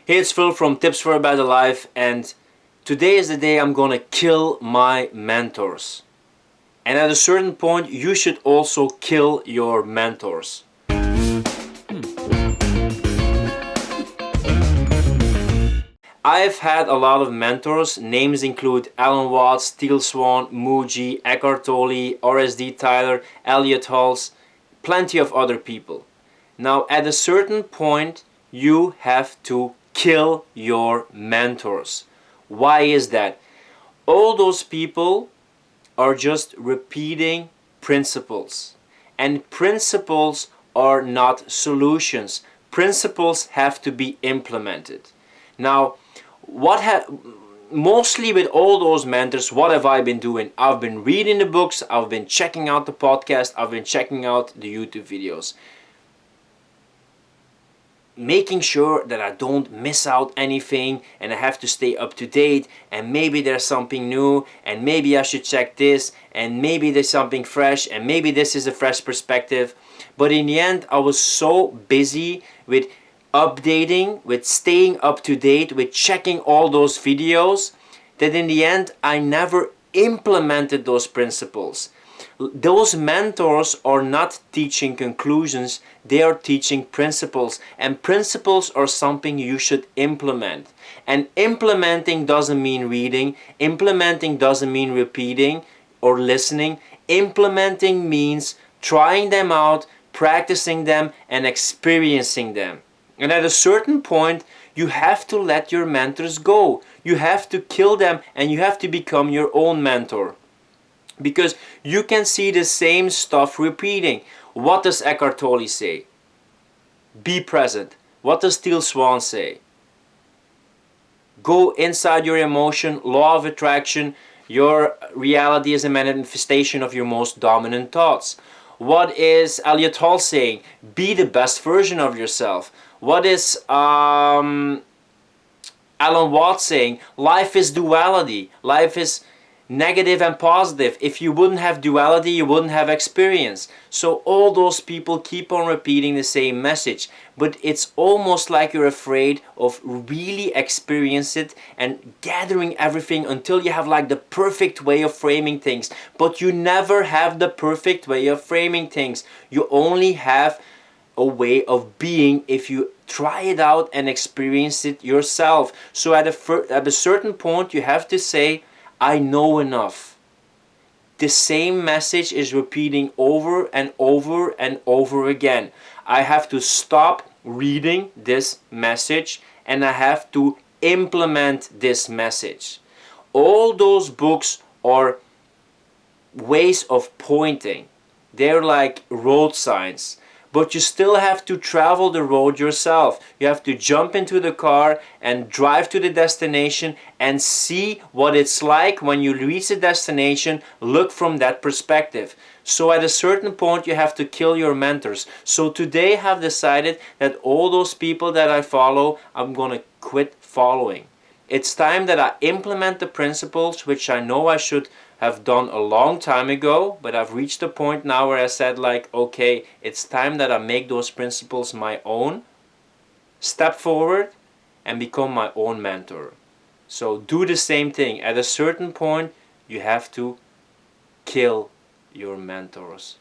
Hey, it's Phil from Tips for a Better Life, and today is the day I'm gonna kill my mentors. And at a certain point, you should also kill your mentors. I've had a lot of mentors. Names include Alan Watts, Steel Swan, Muji, Eckhart Tolle, RSD Tyler, Elliot Hulse, plenty of other people. Now, at a certain point, you have to kill your mentors. Why is that? All those people are just repeating principles. And principles are not solutions. Principles have to be implemented. Now, mostly with all those mentors, what have I been doing? I've been reading the books, I've been checking out the podcast, I've been checking out the YouTube videos, making sure that I don't miss out anything, and I have to stay up to date, and maybe there's something new, and maybe I should check this, and maybe there's something fresh, and maybe this is a fresh perspective. But in the end, I was so busy with updating, with staying up to date, with checking all those videos, that in the end I never implemented those principles. Those mentors are not teaching conclusions, they are teaching principles, and principles are something you should implement. And implementing doesn't mean reading, implementing doesn't mean repeating or listening. Implementing means trying them out, practicing them, and experiencing them. And at a certain point, you have to let your mentors go. You have to kill them, and you have to become your own mentor. Because you can see the same stuff repeating. What does Eckhart Tolle say? Be present. What does Steel Swan say? Go inside your emotion, law of attraction. Your reality is a manifestation of your most dominant thoughts. What is Elliot Hulse saying? Be the best version of yourself. What is Alan Watts saying? Life is duality. Life is negative and positive. If you wouldn't have duality, you wouldn't have experience. So all those people keep on repeating the same message, but it's almost like you're afraid of really experience it and gathering everything until you have like the perfect way of framing things. But you never have the perfect way of framing things. You only have a way of being if you try it out and experience it yourself. So at a certain point, you have to say, I know enough. The same message is repeating over and over and over again. I have to stop reading this message and I have to implement this message. All those books are ways of pointing. They're like road signs. But you still have to travel the road yourself. You have to jump into the car and drive to the destination and see what it's like when you reach the destination. Look from that perspective. So at a certain point you have to kill your mentors. So today I have decided that all those people that I follow, I'm going to quit following. It's time that I implement the principles which I know I should have done a long time ago, but I've reached a point now where I said like, okay, it's time that I make those principles my own, step forward and become my own mentor. So do the same thing. At a certain point, you have to kill your mentors.